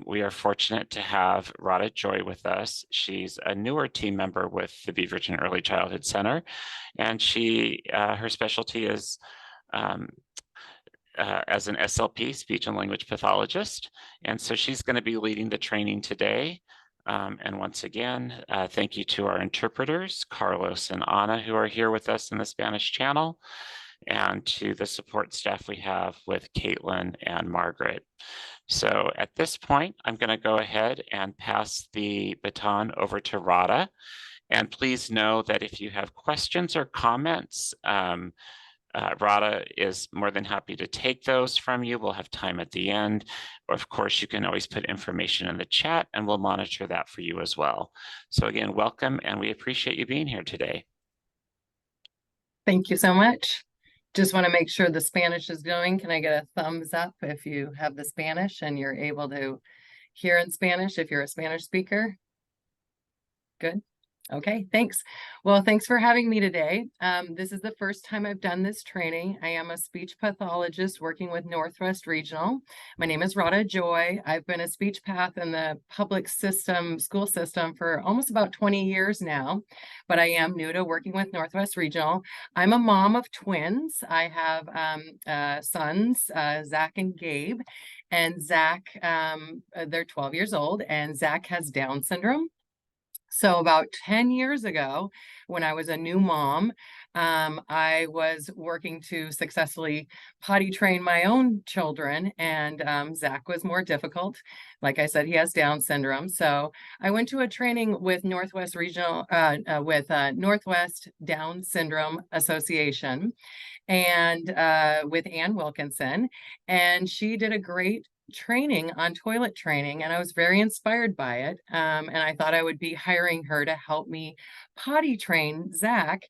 we are fortunate to have Radha Joy with us. She's a newer team member with the Beaverton Early Childhood Center, and her specialty is um, as an SLP, speech and language pathologist. And so she's going to be leading the training today. And once again, thank you to our interpreters, Carlos and Anna, who are here with us in the Spanish channel, and to the support staff we have with Caitlin and Margaret. So at this point, I'm going to go ahead and pass the baton over to Radha. And please know that if you have questions or comments, Radha is more than happy to take those from you. We'll have time at the end. Of course, you can always put information in the chat and we'll monitor that for you as well. So again, welcome, and we appreciate you being here today. Thank you so much. Just want to make sure the Spanish is going. Can I get a thumbs up if you have the Spanish and you're able to hear in Spanish if you're a Spanish speaker? Good. Okay, thanks. Well, thanks for having me today. This is the first time I've done this training. I am a speech pathologist working with Northwest Regional. My name is Radha Joy. I've been a speech path in the public system, school system for almost about 20 years now, but I am new to working with Northwest Regional. I'm a mom of twins. I have sons, Zach and Gabe, and Zach, they're 12 years old, and Zach has Down syndrome. So about 10 years ago, when I was a new mom, I was working to successfully potty train my own children, and Zach was more difficult. Like I said, he has Down syndrome. So I went to a training with Northwest Regional, Northwest Down Syndrome Association, and with Ann Wilkinson, and she did a great training on toilet training, and I was very inspired by it. And I thought I would be hiring her to help me potty train Zach.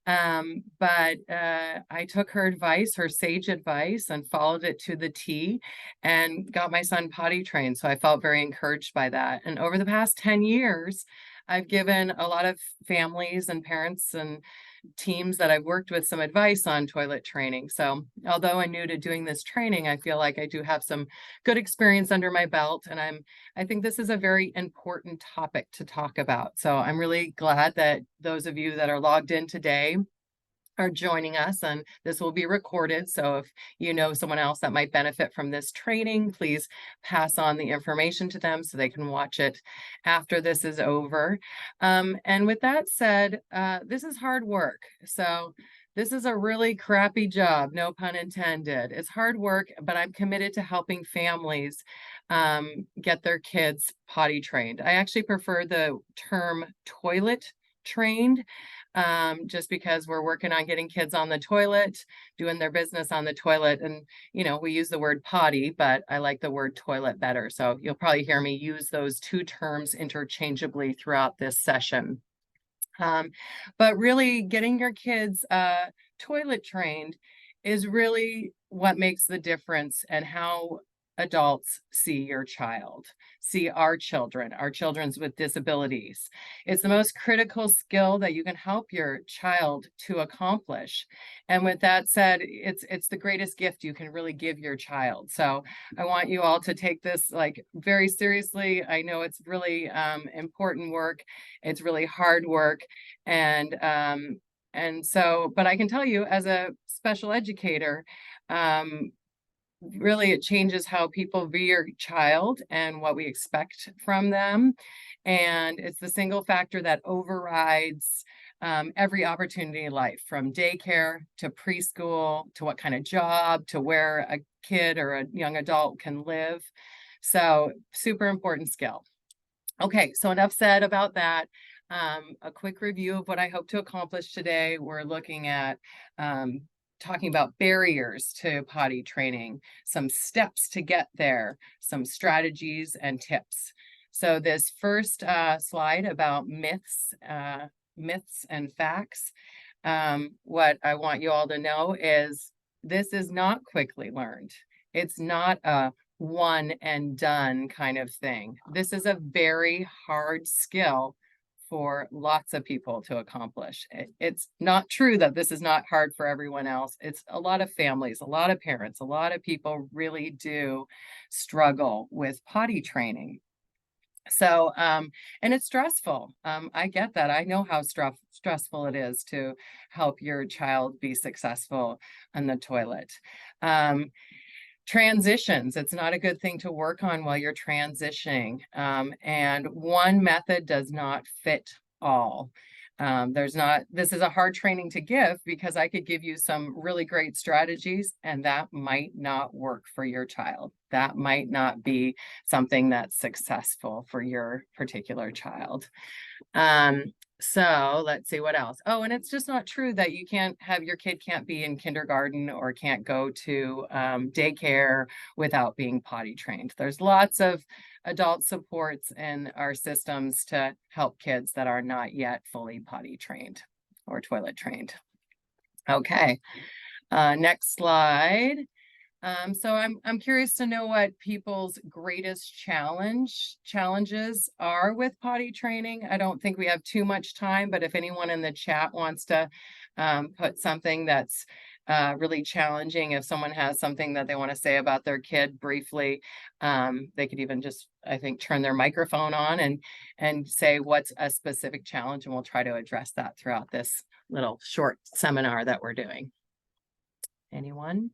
But I took her advice, her sage advice, and followed it to the T and got my son potty trained. So I felt very encouraged by that. And over the past 10 years, I've given a lot of families and parents and teams that I've worked with some advice on toilet training. So although I'm new to doing this training, I feel like I do have some good experience under my belt, and I think this is a very important topic to talk about. So I'm really glad that those of you that are logged in today are joining us, and this will be recorded. So if you know someone else that might benefit from this training, please pass on the information to them so they can watch it after this is over. And with that said, this is hard work. So this is a really crappy job, no pun intended. It's hard work, but I'm committed to helping families get their kids potty trained. I actually prefer the term toilet trained, just because we're working on getting kids on the toilet, doing their business on the toilet. And, you know, we use the word potty, but I like the word toilet better. So you'll probably hear me use those two terms interchangeably throughout this session. But really getting your kids toilet trained is really what makes the difference, and how adults see your child, see our children's with disabilities. It's the most critical skill that you can help your child to accomplish. And with that said, it's the greatest gift you can really give your child. So I want you all to take this like very seriously. I know it's really important work. It's really hard work. And so, but I can tell you as a special educator, really it changes how people view your child and what we expect from them. And it's the single factor that overrides every opportunity in life, from daycare to preschool, to what kind of job, to where a kid or a young adult can live. So super important skill. Okay, so enough said about that. A quick review of what I hope to accomplish today. We're looking at talking about barriers to potty training, some steps to get there, some strategies and tips. So this first slide about myths and facts, what I want you all to know is this is not quickly learned. It's not a one and done kind of thing. This is a very hard skill for lots of people to accomplish. It's not true that this is not hard for everyone else. It's a lot of families, a lot of parents, a lot of people really do struggle with potty training. So, and it's stressful. I get that. I know how stressful it is to help your child be successful on the toilet. Um, Transitions, it's not a good thing to work on while you're transitioning. And one method does not fit all. This is a hard training to give because I could give you some really great strategies and that might not work for your child. That might not be something that's successful for your particular child. So let's see what else. Oh, and it's just not true that you can't have your kid can't be in kindergarten or can't go to daycare without being potty trained. There's lots of adult supports in our systems to help kids that are not yet fully potty trained or toilet trained. Okay, next slide. So I'm curious to know what people's greatest challenges are with potty training. I don't think we have too much time, but if anyone in the chat wants to put something that's really challenging, if someone has something that they want to say about their kid briefly, they could even just, I think, turn their microphone on and say what's a specific challenge, and we'll try to address that throughout this little short seminar that we're doing. Anyone?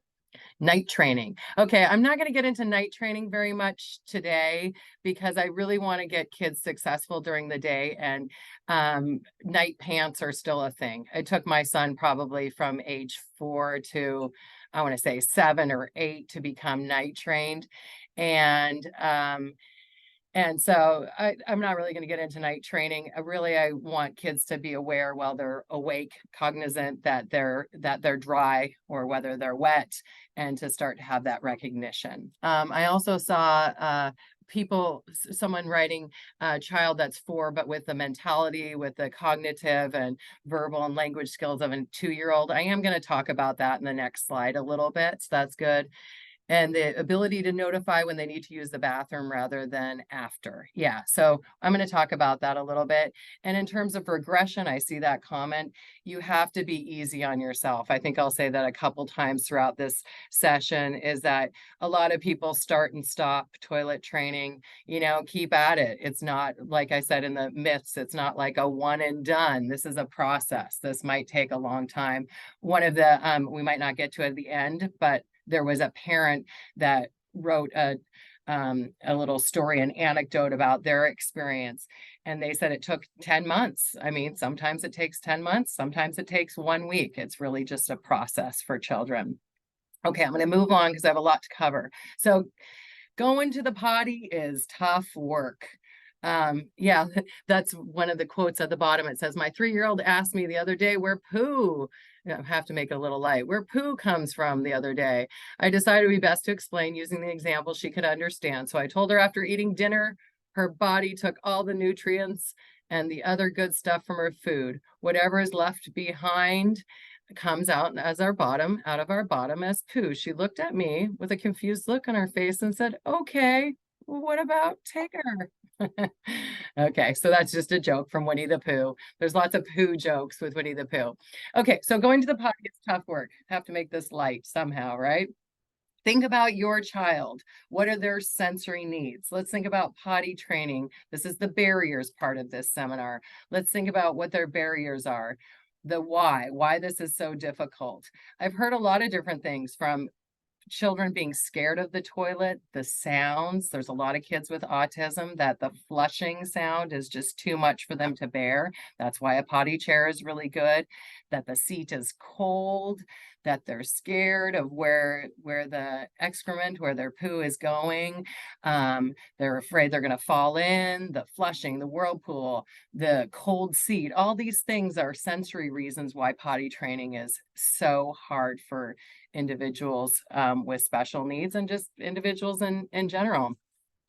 Night training. Okay, I'm not going to get into night training very much today because I really want to get kids successful during the day, and night pants are still a thing. It took my son probably from age 4 to, I want to say 7 or 8 to become night trained. And so I'm not really going to get into night training. I want kids to be aware while they're awake, cognizant that they're dry or whether they're wet, and to start to have that recognition. I also saw someone writing a child that's 4, but with the mentality, with the cognitive and verbal and language skills of a 2-year-old. I am going to talk about that in the next slide a little bit. So that's good. And the ability to notify when they need to use the bathroom rather than after. Yeah, so I'm going to talk about that a little bit. And in terms of regression, I see that comment. You have to be easy on yourself. I think I'll say that a couple times throughout this session, is that a lot of people start and stop toilet training. Keep at it. It's not, like I said in the myths, it's not like a one and done. This is a process. This might take a long time. One of the, we might not get to at the end, but there was a parent that wrote a little story, an anecdote about their experience. And they said it took 10 months. I mean, sometimes it takes 10 months, sometimes it takes 1 week. It's really just a process for children. Okay, I'm going to move on because I have a lot to cover. So going to the potty is tough work. Yeah, that's one of the quotes at the bottom. It says, my 3-year-old asked me the other day where poo, I have to make it a little light, where poo comes from the other day. I decided it would be best to explain using the example she could understand. So I told her after eating dinner, her body took all the nutrients and the other good stuff from her food. Whatever is left behind comes out as out of our bottom as poo. She looked at me with a confused look on her face and said, okay, well, what about Tigger? Okay, so that's just a joke from Winnie the Pooh. There's lots of poo jokes with Winnie the Pooh. Okay, so going to the potty is tough work. Have to make this light somehow, right? Think about your child. What are their sensory needs? Let's think about potty training. This is the barriers part of this seminar. Let's think about what their barriers are. The why this is so difficult. I've heard a lot of different things, from children being scared of the toilet, the sounds. There's a lot of kids with autism that the flushing sound is just too much for them to bear. That's why a potty chair is really good. That the seat is cold, that they're scared of where the excrement, where their poo is going. They're afraid they're going to fall in, the flushing, the whirlpool, the cold seat. All these things are sensory reasons why potty training is so hard for individuals with special needs, and just individuals in general.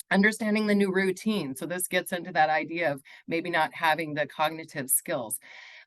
Understanding the new routine. So this gets into that idea of maybe not having the cognitive skills.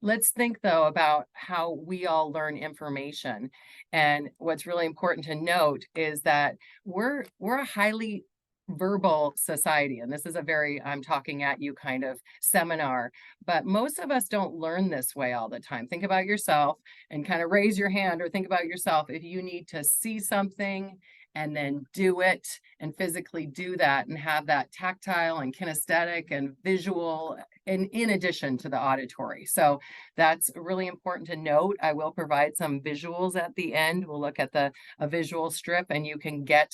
Let's think though about how we all learn information. And what's really important to note is that we're a highly verbal society, and this is a very I'm talking at you kind of seminar, but most of us don't learn this way all the time. Think about yourself and kind of raise your hand, or think about yourself if you need to see something and then do it and physically do that and have that tactile and kinesthetic and visual, and in addition to the auditory. So that's really important to note. I will provide some visuals at the end. We'll look at a visual strip, and you can get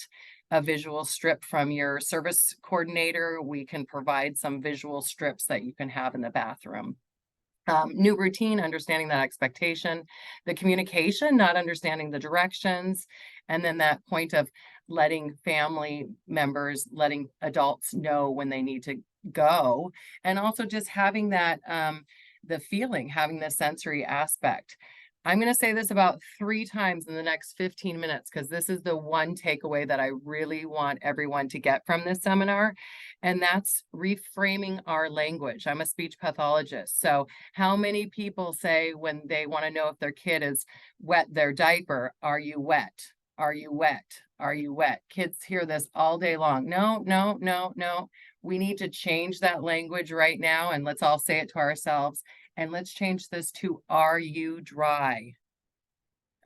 a visual strip from your service coordinator. We can provide some visual strips that you can have in the bathroom. New routine, understanding that expectation, the communication, not understanding the directions, and then that point of letting family members, letting adults know when they need to go, and also just having that, the feeling, having the sensory aspect. I'm going to say this about 3 times in the next 15 minutes, because this is the one takeaway that I really want everyone to get from this seminar, and that's reframing our language. I'm a speech pathologist, so how many people say when they want to know if their kid is wet their diaper, "Are you wet? Are you wet? Are you wet?" Kids hear this all day long. No, no, no, no. We need to change that language right now, and let's all say it to ourselves. And let's change this to, "Are you dry?"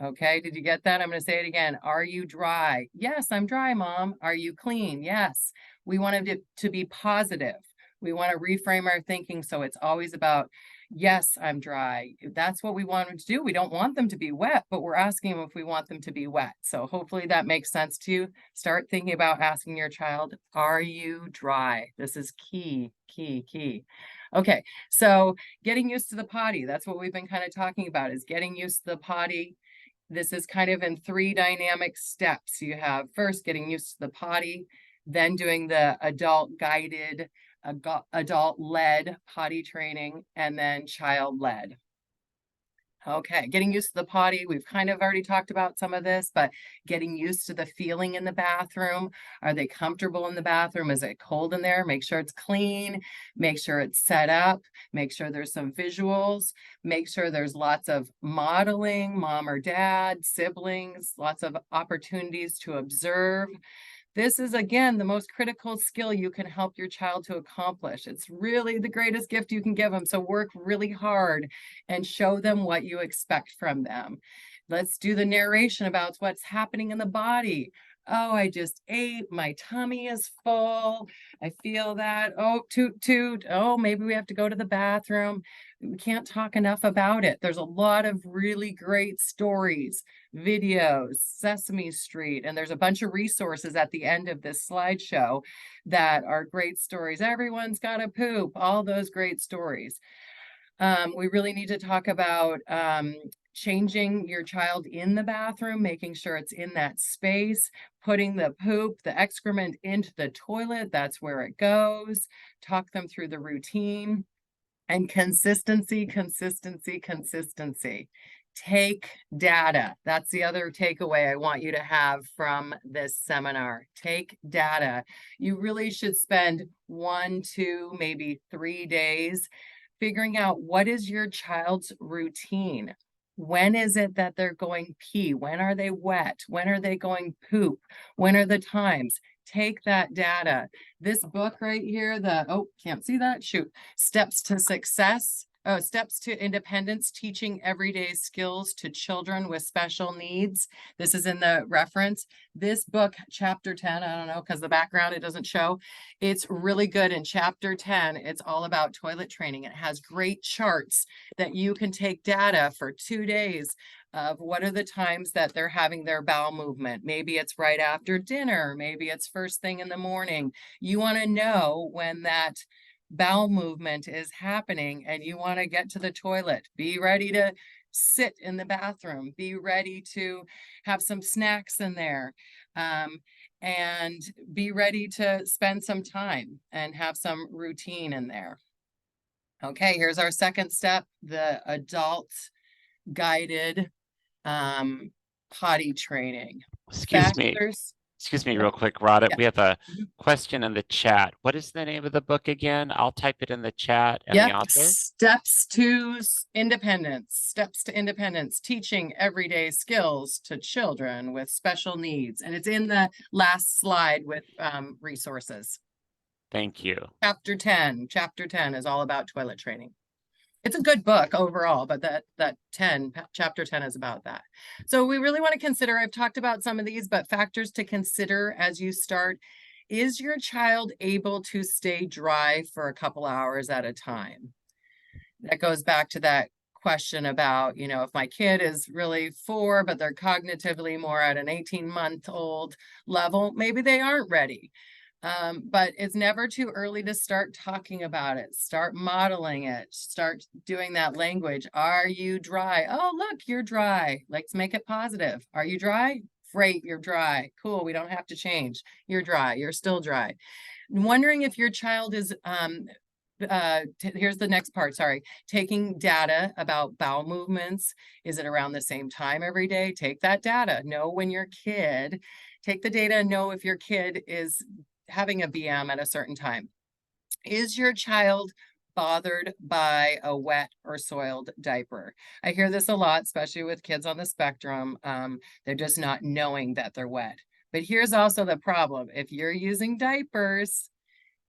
Okay, did you get that? I'm going to say it again. Are you dry? Yes, I'm dry, Mom. Are you clean? Yes. We want it to be positive. We want to reframe our thinking, so it's always about, yes, I'm dry. That's what we want them to do. We don't want them to be wet, but we're asking them if we want them to be wet. So hopefully that makes sense to you. Start thinking about asking your child, "Are you dry?" This is key, key, key. Okay, so getting used to the potty. That's what we've been kind of talking about, is getting used to the potty. This is kind of in 3 dynamic steps. You have first getting used to the potty, then doing the adult guided, adult led potty training, and then child led. Okay, getting used to the potty. We've kind of already talked about some of this, but getting used to the feeling in the bathroom. Are they comfortable in the bathroom? Is it cold in there? Make sure it's clean. Make sure it's set up. Make sure there's some visuals. Make sure there's lots of modeling, mom or dad, siblings, lots of opportunities to observe. This is, again, the most critical skill you can help your child to accomplish. It's really the greatest gift you can give them. So work really hard and show them what you expect from them. Let's do the narration about what's happening in the body. "Oh, I just ate. My tummy is full. I feel that. Oh, toot, toot. Oh, maybe we have to go to the bathroom." We can't talk enough about it. There's a lot of really great stories, videos, Sesame Street, and there's a bunch of resources at the end of this slideshow that are great stories. "Everyone's got to poop," all those great stories. We really need to talk about changing your child in the bathroom, making sure it's in that space, putting the poop, the excrement into the toilet. That's where it goes. Talk them through the routine. And consistency, consistency, consistency. Take data. That's the other takeaway I want you to have from this seminar. Take data. You really should spend 1, 2, maybe 3 days figuring out what is your child's routine. When is it that they're going pee? When are they wet? When are they going poop? When are the times? Take that data. This book right here, can't see that, shoot. Steps to Success, Steps to Independence, Teaching Everyday Skills to Children with Special Needs. This is in the reference. This book, chapter 10, I don't know, because the background, it doesn't show. It's really good. In chapter 10, it's all about toilet training. It has great charts that you can take data for 2 days of what are the times that they're having their bowel movement. Maybe it's right after dinner. Maybe it's first thing in the morning. You want to know when that bowel movement is happening and you want to get to the toilet. Be ready to sit in the bathroom. Be ready to have some snacks in there. And be ready to spend some time and have some routine in there. Okay, here's our second step, the adult guided potty training. Excuse me. Factors. Excuse me real quick, Radha. Yeah. We have a Mhm. question in the chat. What is the name of the book again? I'll type it in the chat and the Yep. author. steps to independence, teaching everyday skills to children with special needs. And it's in the last slide with resources. Thank you. Chapter 10 is all about toilet training. It's a good book overall, but chapter 10 is about that. So we really want to consider, I've talked about some of these, but factors to consider as you start. Is your child able to stay dry for a couple hours at a time? That goes back to that question about, if my kid is really 4, but they're cognitively more at an 18-month-old level, maybe they aren't ready. But it's never too early to start talking about it, start modeling it, start doing that language. Are you dry? Oh, look, you're dry. Let's make it positive. Are you dry? Great, you're dry. Cool, we don't have to change. You're dry, you're still dry. Wondering if your child is, here's the next part, sorry. Taking data about bowel movements. Is it around the same time every day? Take that data. Know when your kid, take the data and know if your kid is having a BM at a certain time. Is your child bothered by a wet or soiled diaper? I hear this a lot, especially with kids on the spectrum. They're just not knowing that they're wet. But here's also the problem. If you're using diapers,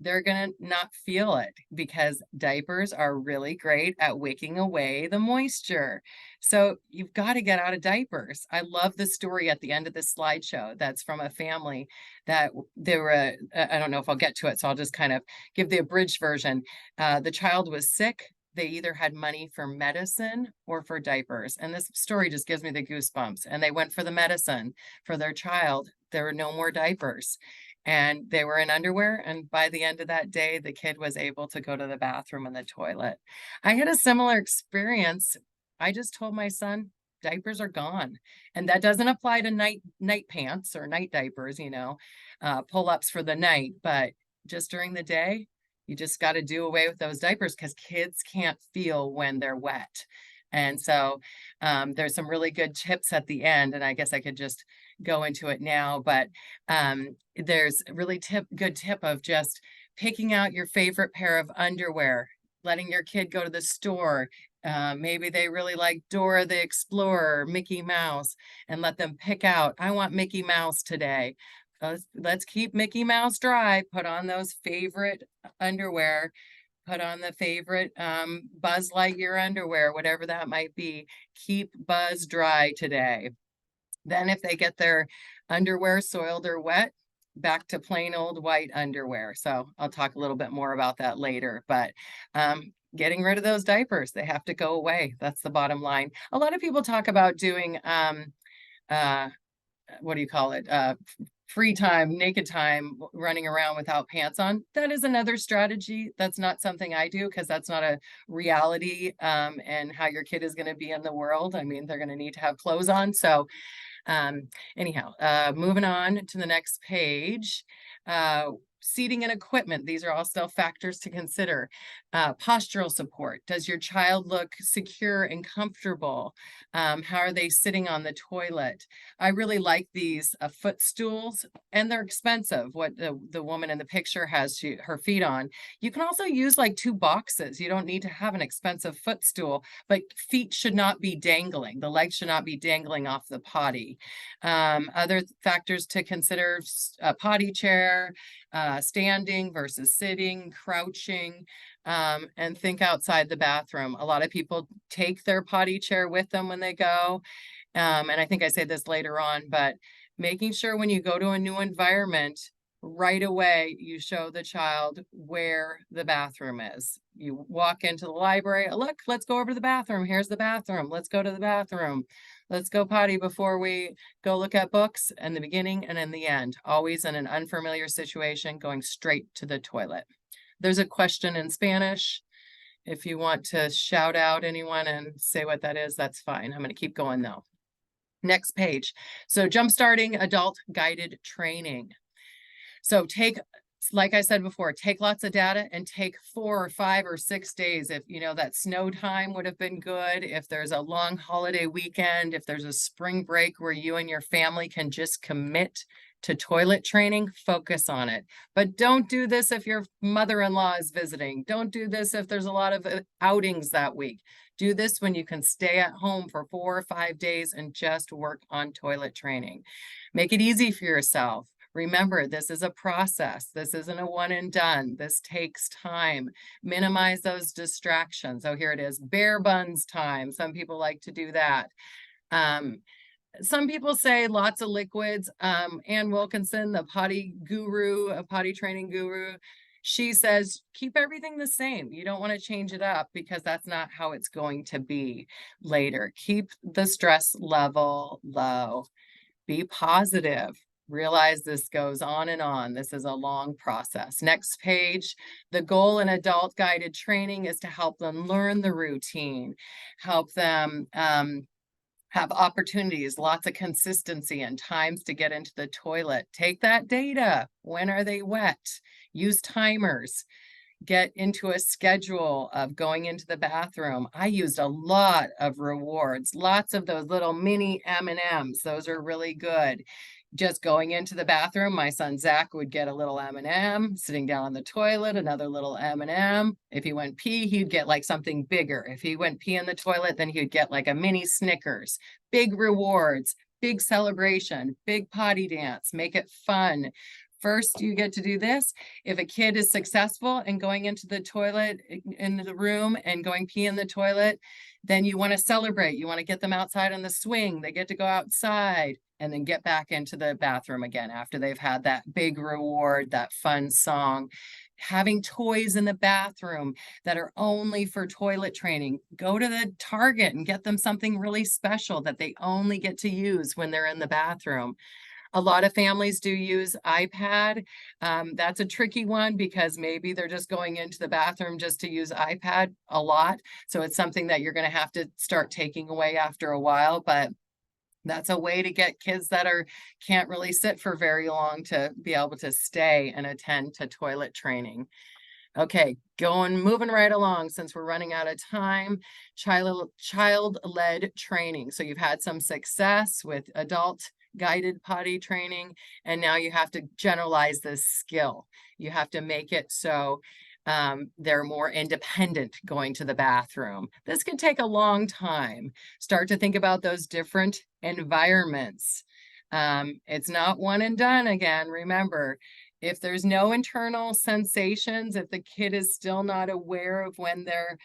they're going to not feel it because diapers are really great at wicking away the moisture. So you've got to get out of diapers. I love the story at the end of this slideshow. That's from a family that they were, I don't know if I'll get to it, so I'll just kind of give the abridged version. The child was sick. They either had money for medicine or for diapers. And this story just gives me the goosebumps. And they went for the medicine for their child. There were no more diapers. And they were in underwear. And by the end of that day, the kid was able to go to the bathroom and the toilet. I had a similar experience. I just told my son, diapers are gone. And that doesn't apply to night pants or night diapers, pull-ups for the night. But just during the day, you just got to do away with those diapers because kids can't feel when they're wet. And so there's some really good tips at the end, and I guess I could just go into it now, but there's a really good tip of just picking out your favorite pair of underwear, letting your kid go to the store. Maybe they really like Dora the Explorer, Mickey Mouse, and let them pick out, I want Mickey Mouse today. Let's keep Mickey Mouse dry. Put on those favorite underwear. Put on the favorite Buzz Lightyear underwear, whatever that might be. Keep Buzz dry today. Then if they get their underwear soiled or wet, back to plain old white underwear. So I'll talk a little bit more about that later, but getting rid of those diapers, they have to go away. That's the bottom line. A lot of people talk about doing, what do you call it? Free time, naked time, running around without pants on. That is another strategy. That's not something I do because that's not a reality and how your kid is going to be in the world. I mean, they're going to need to have clothes on. So anyhow, moving on to the next page. Seating and equipment. These are all still factors to consider. Postural support. Does your child look secure and comfortable? How are they sitting on the toilet? I really like these footstools, and they're expensive. What the woman in the picture has her feet on. You can also use like 2 boxes. You don't need to have an expensive footstool, but feet should not be dangling. The legs should not be dangling off the potty. Other factors to consider, a potty chair, standing versus sitting, crouching, and think outside the bathroom. A lot of people take their potty chair with them when they go. And I think I say this later on, but making sure when you go to a new environment, right away, you show the child where the bathroom is. You walk into the library, look, let's go over to the bathroom. Here's the bathroom. Let's go to the bathroom. Let's go potty before we go look at books in the beginning and in the end. Always in an unfamiliar situation, going straight to the toilet. There's a question in Spanish. If you want to shout out anyone and say what that is, that's fine. I'm going to keep going though. Next page. So jumpstarting adult guided training. So like I said before, take lots of data and take 4 or 5 or 6 days. If that snow time would have been good, if there's a long holiday weekend, if there's a spring break where you and your family can just commit to toilet training, focus on it. But don't do this if your mother-in-law is visiting. Don't do this if there's a lot of outings that week. Do this when you can stay at home for 4 or 5 days and just work on toilet training. Make it easy for yourself. Remember, this is a process. This isn't a one and done. This takes time. Minimize those distractions. Oh, here it is, bare buns time. Some people like to do that. Some people say lots of liquids. Ann Wilkinson, the potty guru, a potty training guru, she says, keep everything the same. You don't want to change it up because that's not how it's going to be later. Keep the stress level low. Be positive. Realize this goes on and on. This is a long process. Next page, the goal in adult guided training is to help them learn the routine, help them have opportunities, lots of consistency and times to get into the toilet. Take that data. When are they wet? Use timers. Get into a schedule of going into the bathroom. I used a lot of rewards, lots of those little mini M&Ms. Those are really good. Just going into the bathroom, my son Zach would get a little M&M, sitting down on the toilet, another little M&M. If he went pee, he'd get like something bigger. If he went pee in the toilet, then he'd get like a mini Snickers. Big rewards, big celebration, big potty dance, make it fun. First, you get to do this. If a kid is successful in going into the toilet, into the room and going pee in the toilet, then you want to celebrate. You want to get them outside on the swing. They get to go outside and then get back into the bathroom again after they've had that big reward, that fun song. Having toys in the bathroom that are only for toilet training. Go to the Target and get them something really special that they only get to use when they're in the bathroom. A lot of families do use iPad. That's a tricky one because maybe they're just going into the bathroom just to use iPad a lot. So it's something that you're going to have to start taking away after a while, but that's a way to get kids that can't really sit for very long to be able to stay and attend to toilet training. Okay, moving right along since we're running out of time. Child-led training. So you've had some success with adult guided potty training, and now you have to generalize this skill. You have to make it so they're more independent going to the bathroom. This could take a long time. Start to think about those different environments. It's not one and done again. Remember, if there's no internal sensations, if the kid is still not aware of when they're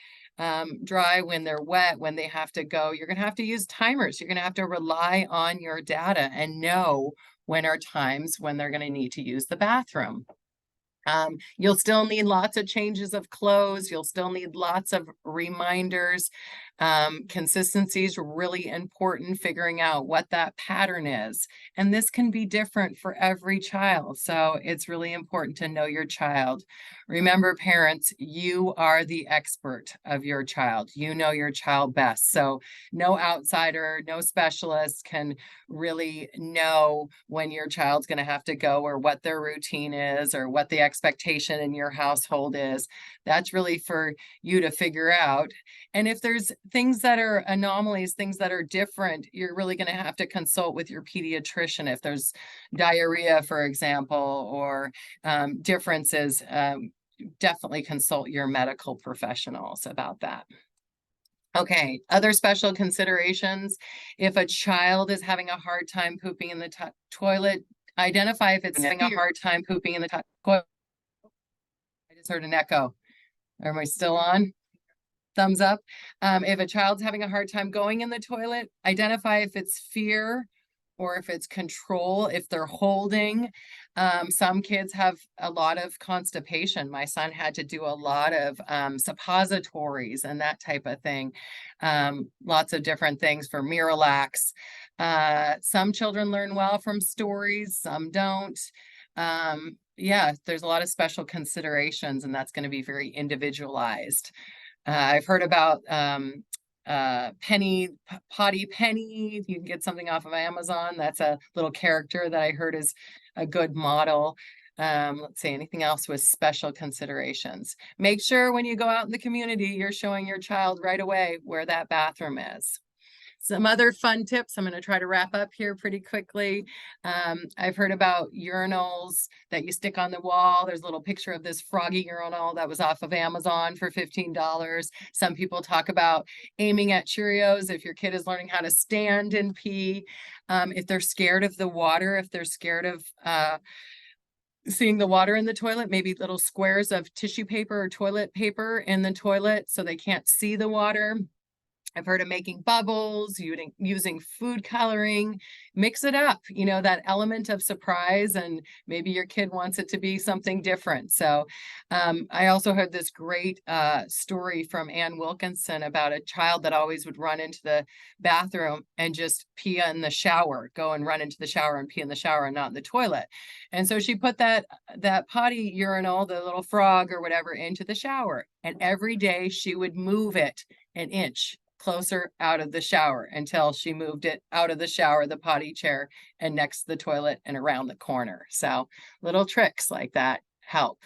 dry, when they're wet, when they have to go, you're going to have to use timers. You're going to have to rely on your data and know when are times when they're going to need to use the bathroom. You'll still need lots of changes of clothes. You'll still need lots of reminders. Consistency is really important, figuring out what that pattern is. And this can be different for every child. So it's really important to know your child. Remember, parents, you are the expert of your child. You know your child best. So no outsider, no specialist can really know when your child's going to have to go or what their routine is or what the expectation in your household is. That's really for you to figure out. And if there's things that are anomalies, things that are different, you're really going to have to consult with your pediatrician. If there's diarrhea, for example, or differences, definitely consult your medical professionals about that. Okay, other special considerations. If a child is having a hard time pooping in the toilet, identify if it's having a hard time pooping in the toilet. I just heard an echo. Am I still on? Thumbs up. If a child's having a hard time going in the toilet, identify if it's fear or if it's control, if they're holding. Some kids have a lot of constipation. My son had to do a lot of suppositories and that type of thing. Lots of different things for Miralax. Some children learn well from stories, some don't. Yeah, there's a lot of special considerations, and that's going to be very individualized. I've heard about Potty Penny. You can get something off of Amazon. That's a little character that I heard is a good model. Let's see, anything else with special considerations. Make sure when you go out in the community, you're showing your child right away where that bathroom is. Some other fun tips. I'm going to try to wrap up here pretty quickly. I've heard about urinals that you stick on the wall. There's a little picture of this froggy urinal that was off of Amazon for $15. Some people talk about aiming at Cheerios if your kid is learning how to stand and pee. If they're scared of the water, if they're scared of seeing the water in the toilet, maybe little squares of tissue paper or toilet paper in the toilet so they can't see the water. I've heard of making bubbles, using food coloring, mix it up, that element of surprise, and maybe your kid wants it to be something different. So I also heard this great story from Ann Wilkinson about a child that always would run into the bathroom and just pee in the shower, go and run into the shower and pee in the shower and not in the toilet. And so she put that potty urinal, the little frog or whatever, into the shower. And every day she would move it an inch closer out of the shower until she moved it out of the shower, the potty chair, and next to the toilet and around the corner. So little tricks like that help.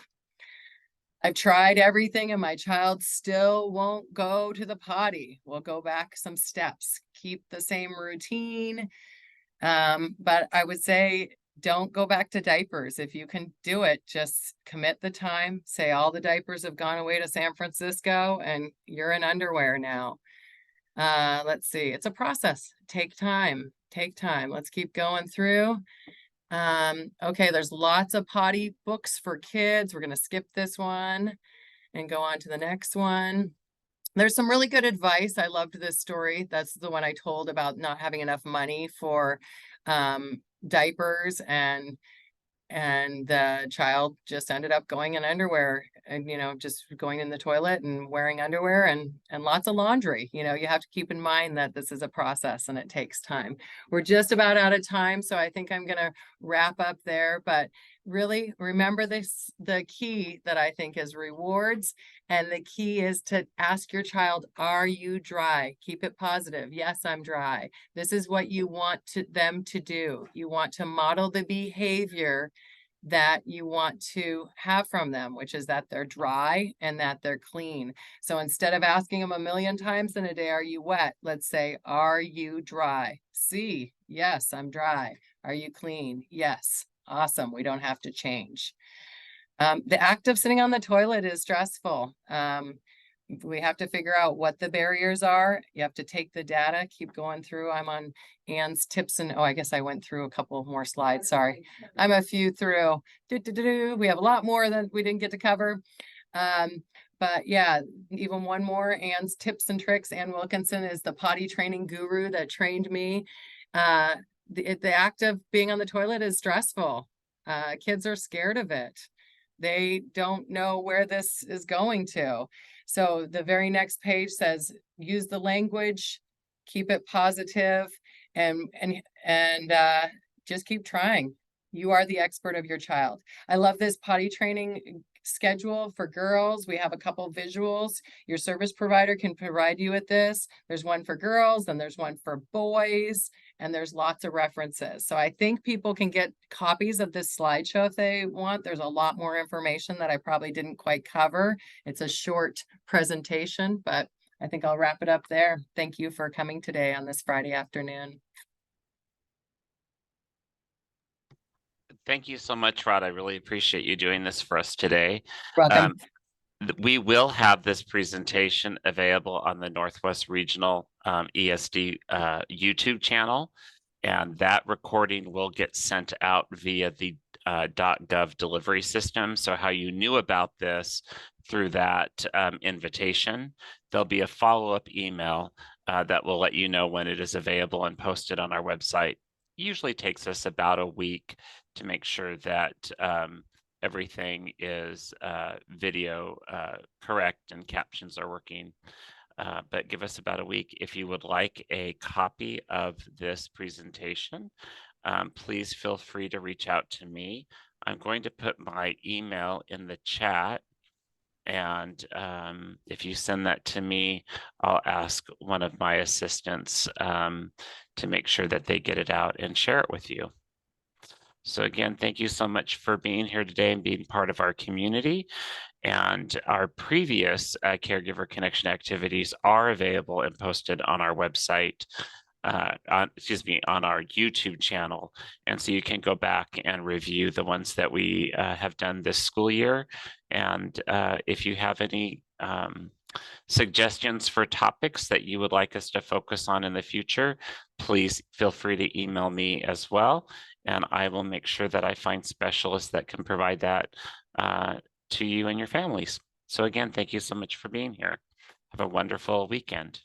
I've tried everything and my child still won't go to the potty. We'll go back some steps, keep the same routine. But I would say don't go back to diapers. If you can do it, just commit the time, say all the diapers have gone away to San Francisco and you're in underwear now. Let's see, it's a process. Take time. Let's keep going through. Okay, there's lots of potty books for kids. We're going to skip this one and go on to the next one. There's some really good advice. I loved this story. That's the one I told about not having enough money for diapers, and the child just ended up going in underwear and, just going in the toilet and wearing underwear and lots of laundry. You have to keep in mind that this is a process and it takes time. We're just about out of time, so I think I'm going to wrap up there. But really remember this, the key that I think is rewards. And the key is to ask your child, are you dry? Keep it positive. Yes, I'm dry. This is what you want them to do. You want to model the behavior that you want to have from them, which is that they're dry and that they're clean. So instead of asking them a million times in a day, are you wet? Let's say, are you dry? C, yes, I'm dry. Are you clean? Yes. Awesome. We don't have to change. The act of sitting on the toilet is stressful. We have to figure out what the barriers are. You have to take the data, keep going through. I'm on Ann's tips and, I guess I went through a couple more slides. Sorry. I'm a few through. We have a lot more that we didn't get to cover. But yeah, even one more, Ann's tips and tricks. Ann Wilkinson is the potty training guru that trained me. The act of being on the toilet is stressful. Kids are scared of it. They don't know where this is going to. So the very next page says, use the language, keep it positive, and just keep trying. You are the expert of your child. I love this potty training schedule for girls. We have a couple visuals. Your service provider can provide you with this. There's one for girls and there's one for boys, and there's lots of references. So I think people can get copies of this slideshow if they want. There's a lot more information that I probably didn't quite cover. It's a short presentation, but I think I'll wrap it up there. Thank you for coming today on this Friday afternoon. Thank you so much, Rod. I really appreciate you doing this for us today. Welcome. We will have this presentation available on the Northwest Regional ESD YouTube channel, and that recording will get sent out via the .gov delivery system. So how you knew about this through that invitation, there'll be a follow-up email that will let you know when it is available and posted on our website. It usually takes us about a week to make sure that everything is video correct and captions are working. But give us about a week. If you would like a copy of this presentation, please feel free to reach out to me. I'm going to put my email in the chat. And if you send that to me, I'll ask one of my assistants to make sure that they get it out and share it with you. So again, thank you so much for being here today and being part of our community. And our previous Caregiver Connection activities are available and posted on our website. on our YouTube channel. And so you can go back and review the ones that we have done this school year. And if you have any suggestions for topics that you would like us to focus on in the future, please feel free to email me as well. And I will make sure that I find specialists that can provide that to you and your families. So again, thank you so much for being here. Have a wonderful weekend.